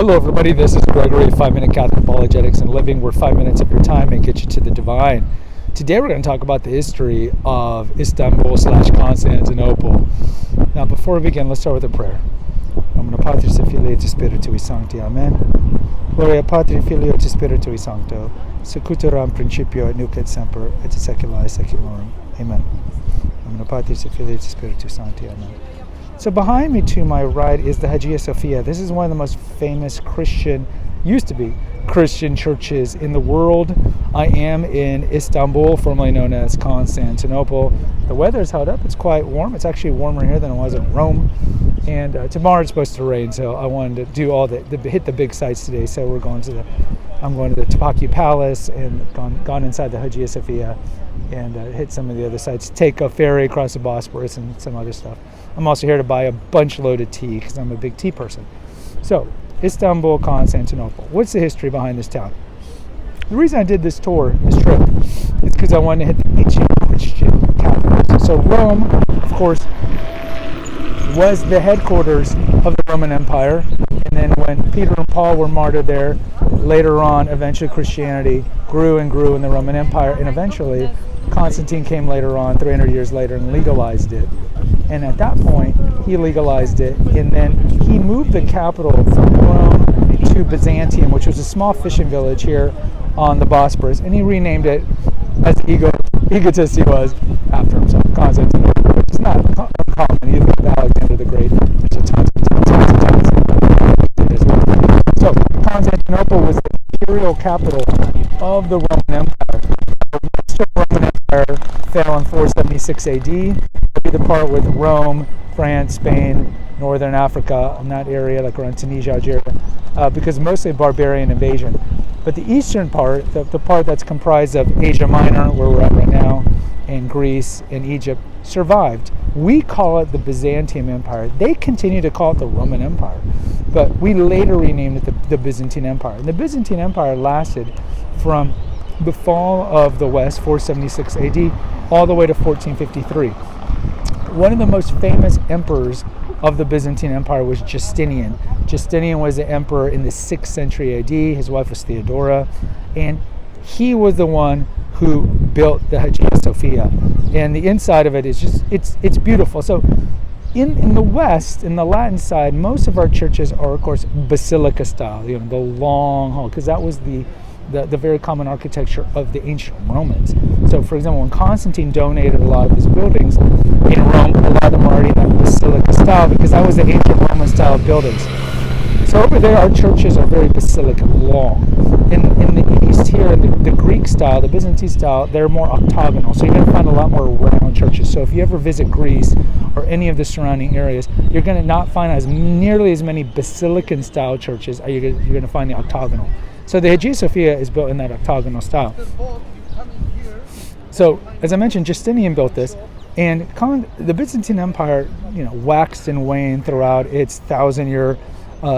Hello everybody, this is Gregory, 5-Minute Catholic Apologetics and Living, where 5 minutes of your time may get you to the divine. Today we're going to talk about the history of Istanbul/Constantinople. Now before we begin, let's start with a prayer. Nomine Patris et Filii et Spiritui Sancti. Amen. Gloria Patri Filio et Spiritui Sancto, secutor in principio et nunc et semper et saecula saeculorum. Amen. Nomine Patris et Filii et Spiritui Sancti. Amen. So behind me to my right is the Hagia Sophia. This is one of the most famous used to be Christian churches in the world. I am in Istanbul, formerly known as Constantinople. The weather is held up. It's quite warm. It's actually warmer here than it was in Rome. And tomorrow it's supposed to rain, so I wanted to do hit the big sites today. So I'm going to the Topkapi Palace and gone inside the Hagia Sophia and hit some of the other sites, take a ferry across the Bosphorus and some other stuff. I'm also here to buy a bunch load of tea because I'm a big tea person. So, Istanbul, Constantinople. What's the history behind this town? The reason I did this trip, is because I wanted to hit the ancient Christian capitals. So Rome, of course, was the headquarters of the Roman Empire. And then when Peter and Paul were martyred there, later on, eventually Christianity grew and grew in the Roman Empire. And eventually, Constantine came later on, 300 years later, and legalized it. And at that point, he legalized it, and then he moved the capital from Rome to Byzantium, which was a small fishing village here on the Bosphorus, and he renamed it, as egotist he was, after himself, Constantinople, which is not uncommon. You look at Alexander the Great, there's a tons of So Constantinople was the imperial capital of the Roman Empire. Most of the Roman Empire fell in 476 AD. The part with Rome, France, Spain, Northern Africa, in that area, like around Tunisia, Algeria, because mostly barbarian invasion. But the eastern part, the part that's comprised of Asia Minor, where we're at right now, and Greece and Egypt, survived. We call it the Byzantine Empire. They continue to call it the Roman Empire, but we later renamed it the Byzantine Empire. And the Byzantine Empire lasted from the fall of the West, 476 AD, all the way to 1453. One of the most famous emperors of the Byzantine Empire was Justinian. Justinian was the emperor in the 6th century AD. His wife was Theodora, and he was the one who built the Hagia Sophia. And the inside of it is it's beautiful. So in the West, in the Latin side, most of our churches are, of course, basilica style, the long hall, because that was the very common architecture of the ancient Romans. So, for example, when Constantine donated a lot of his buildings in Rome, a lot of them are already in that basilica style because that was the ancient Roman style of buildings. So over there, our churches are very basilica long. In the East here, in the Greek style, the Byzantine style, they're more octagonal. So you're going to find a lot more round churches. So if you ever visit Greece or any of the surrounding areas, you're going to not find nearly as many basilican style churches. You're going to find the octagonal. So the Hagia Sophia is built in that octagonal style. So, as I mentioned, Justinian built this, and the Byzantine Empire, waxed and waned throughout its 1,000-year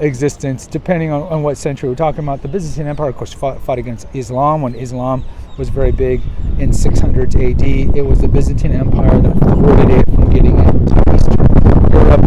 existence, depending on what century we're talking about. The Byzantine Empire, of course, fought against Islam when Islam was very big in 600s AD. It was the Byzantine Empire that thwarted it from getting into Eastern Europe.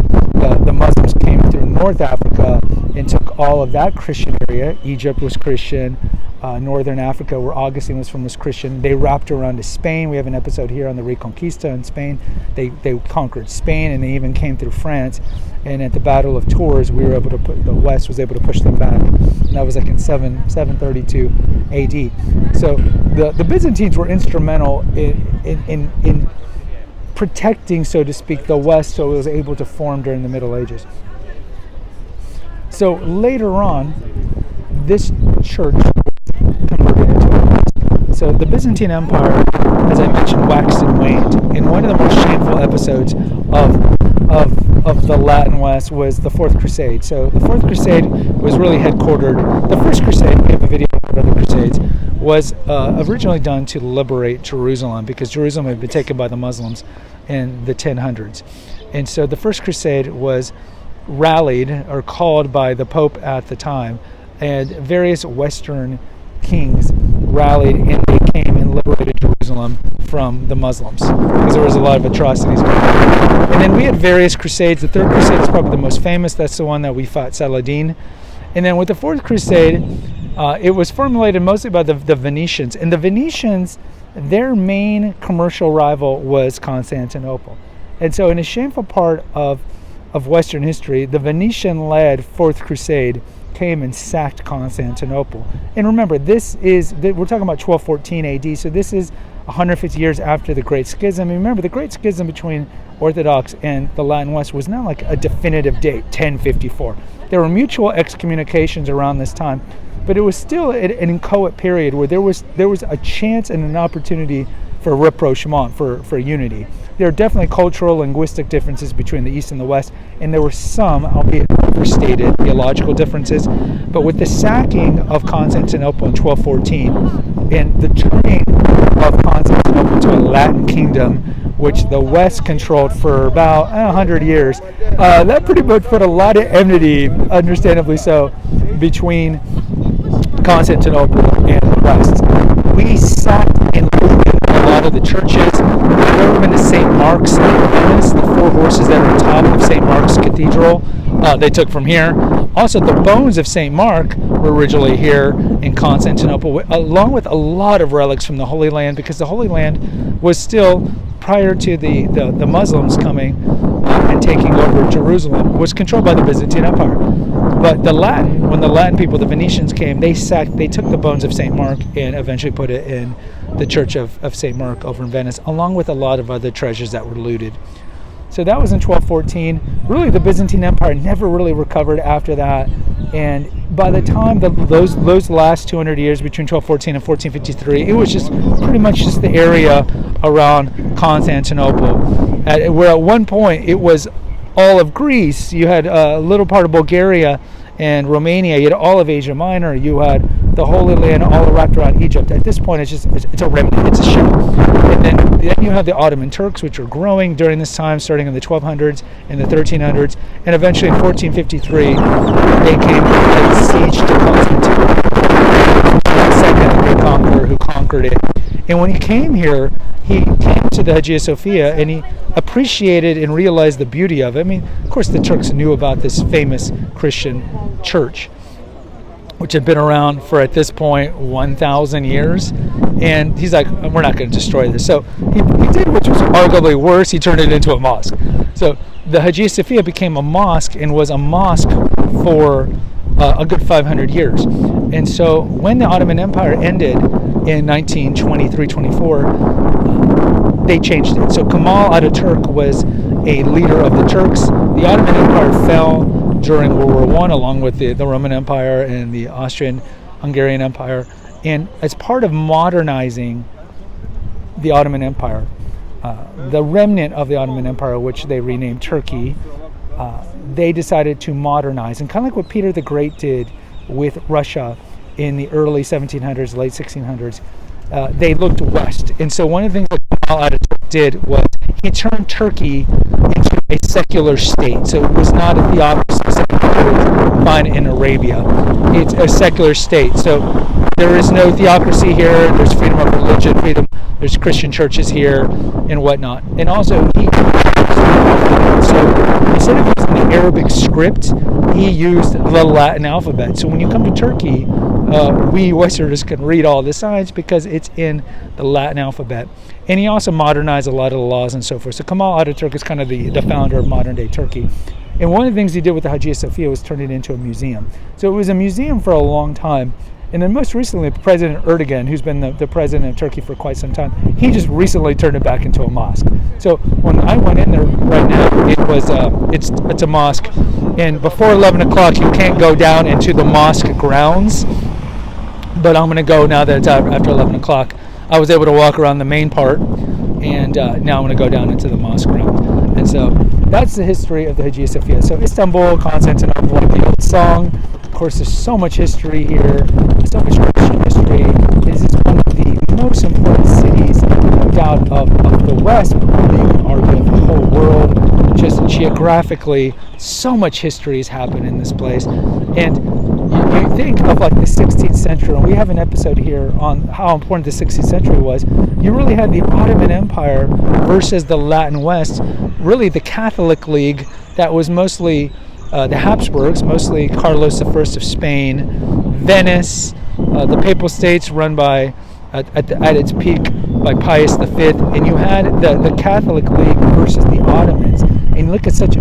The Muslims came through North Africa and took all of that Christian area. Egypt was Christian. Northern Africa, where Augustine was from, was Christian. They wrapped around to Spain. We have an episode here on the Reconquista in Spain. They conquered Spain, and they even came through France. And at the Battle of Tours, the West was able to push them back. And that was like in 732 AD. So the Byzantines were instrumental in protecting, so to speak, the West, so it was able to form during the Middle Ages. So later on, this church converted into a mosque. So the Byzantine Empire, as I mentioned, waxed and waned. And one of the most shameful episodes of the Latin West was the Fourth Crusade. So the Fourth Crusade was really headquartered. The First Crusade, we have a video about other crusades, was originally done to liberate Jerusalem because Jerusalem had been taken by the Muslims in the 1000s. And so the First Crusade was rallied or called by the Pope at the time, and various Western kings rallied and they came and liberated Jerusalem from the Muslims because there was a lot of atrocities going on. And then we had various crusades. The Third Crusade is probably the most famous. That's the one that we fought Saladin And then with the Fourth Crusade, it was formulated mostly by the Venetians. And the Venetians, their main commercial rival was Constantinople. And so in a shameful part of Western history, the Venetian-led Fourth Crusade came and sacked Constantinople. And remember, we're talking about 1214 AD, so this is 150 years after the Great Schism. And remember, the Great Schism between Orthodox and the Latin West was not like a definitive date, 1054. There were mutual excommunications around this time, but it was still an inchoate period where there was a chance and an opportunity for rapprochement, for unity. There are definitely cultural, linguistic differences between the East and the West, and there were some, albeit overstated, theological differences. But with the sacking of Constantinople in 1214 and the turning of Constantinople into a Latin kingdom, which the West controlled for about 100 years, that pretty much put a lot of enmity, understandably so, between Constantinople and the West. We sacked and looted a lot of the churches. We drove into St. Mark's in Venice, the 4 horses that are on top of St. Mark's Cathedral, they took from here. Also, the bones of St. Mark were originally here in Constantinople, along with a lot of relics from the Holy Land, because the Holy Land was still, prior to the Muslims coming and taking over Jerusalem, was controlled by the Byzantine Empire. But when the Latin people, the Venetians came, they took the bones of St. Mark and eventually put it in the Church of St. Mark over in Venice, along with a lot of other treasures that were looted. So that was in 1214. Really, the Byzantine Empire never really recovered after that. And by the time those last 200 years between 1214 and 1453, it was just pretty much just the area around Constantinople, where at one point it was all of Greece. You had a little part of Bulgaria and Romania. You had all of Asia Minor. You had the Holy Land all wrapped around Egypt. At this point, it's a remnant. It's a shell. And then you have the Ottoman Turks, which are growing during this time, starting in the 1200s and the 1300s, and eventually in 1453 they came and sieged to Constantinople, the second great conqueror who conquered it. And when he came here, he came to the Hagia Sophia and he appreciated and realized the beauty of it. I mean, of course, the Turks knew about this famous Christian church, which had been around for, at this point, 1,000 years. And he's like, we're not going to destroy this. So he did, which was arguably worse. He turned it into a mosque. So the Hagia Sophia became a mosque and was a mosque for a good 500 years. And so when the Ottoman Empire ended in 1923-24, they changed it. So Kemal Ataturk was a leader of the Turks. The Ottoman Empire fell during World War I, along with the Roman Empire and the Austrian-Hungarian Empire. And as part of modernizing the Ottoman Empire, the remnant of the Ottoman Empire, which they renamed Turkey, they decided to modernize. And kind of like what Peter the Great did with Russia in the early 1700s, late 1600s, they looked west. And so one of the things that Kemal Ataturk did was he turned Turkey into a secular state. So it was not a theocracy that you would find in Arabia. It's a secular state. So there is no theocracy here. There's freedom of religion, there's Christian churches here and whatnot. And also, instead of using the Arabic script, he used the Latin alphabet. So when you come to Turkey, we Westerners can read all the signs because it's in the Latin alphabet. And he also modernized a lot of the laws and so forth. So Kemal Ataturk is kind of the founder of modern-day Turkey. And one of the things he did with the Hagia Sophia was turn it into a museum. So it was a museum for a long time. And then most recently, President Erdogan, who's been the president of Turkey for quite some time, he just recently turned it back into a mosque. So when I went in there right now, it's a mosque. And before 11 o'clock, you can't go down into the mosque grounds. But I'm going to go now that it's after 11 o'clock. I was able to walk around the main part, and now I'm going to go down into the mosque ground. And so that's the history of the Hagia Sophia. So Istanbul, Constantinople, like the old song. Of course, there's so much history here, so much Christian history. This is one of the most important cities, no doubt, of the West, but really you can argue of the whole world. Just geographically, so much history has happened in this place. And you think of like the 16th century, and we have an episode here on how important the 16th century was. You really had the Ottoman Empire versus the Latin West, really the Catholic League that was mostly the Habsburgs, mostly Carlos I of Spain, Venice, the Papal States run by, at its peak, by Pius V, and you had the Catholic League versus the Ottomans. And you look at such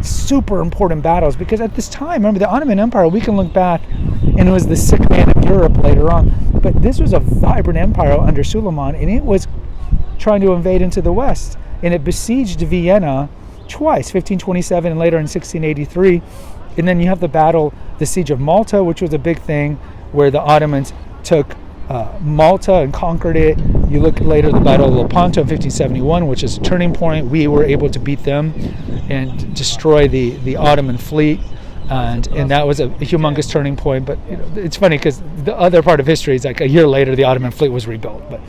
super important battles, because at this time, remember, the Ottoman Empire, we can look back, and it was the sick man of Europe later on. But this was a vibrant empire under Suleiman, and it was trying to invade into the West. And it besieged Vienna twice, 1527 and later in 1683. And then you have the siege of Malta, which was a big thing, where the Ottomans took Malta and conquered it. You look later at the Battle of Lepanto in 1571, which is a turning point. We were able to beat them and destroy the Ottoman fleet, and that was a humongous turning point. But it's funny because the other part of history is like a year later the Ottoman fleet was rebuilt, but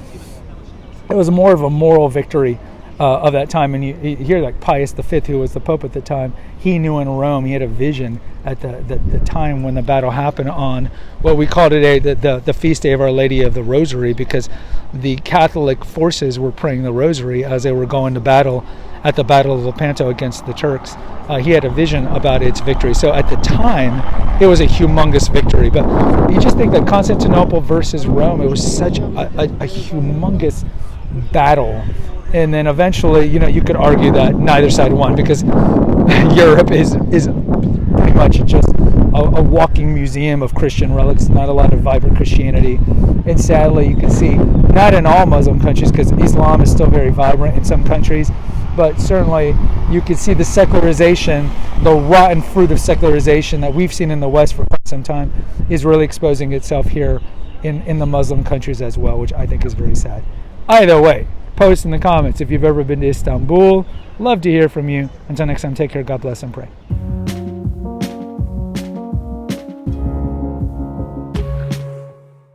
it was more of a moral victory of that time. And you hear like Pius V, who was the Pope at the time, he knew in Rome, he had a vision at the time when the battle happened on what we call today the feast day of Our Lady of the Rosary, because the Catholic forces were praying the Rosary as they were going to battle at the Battle of Lepanto against the Turks. He had a vision about its victory. So at the time, it was a humongous victory. But you just think that Constantinople versus Rome, it was such a humongous battle. And then eventually, you could argue that neither side won, because Europe is pretty much just a walking museum of Christian relics, not a lot of vibrant Christianity. And sadly, you can see, not in all Muslim countries, because Islam is still very vibrant in some countries, but certainly you can see the secularization, the rotten fruit of secularization that we've seen in the West for quite some time is really exposing itself here in the Muslim countries as well, which I think is very sad. Either way, post in the comments if you've ever been to Istanbul. Love to hear from you. Until next time, take care, God bless, and pray.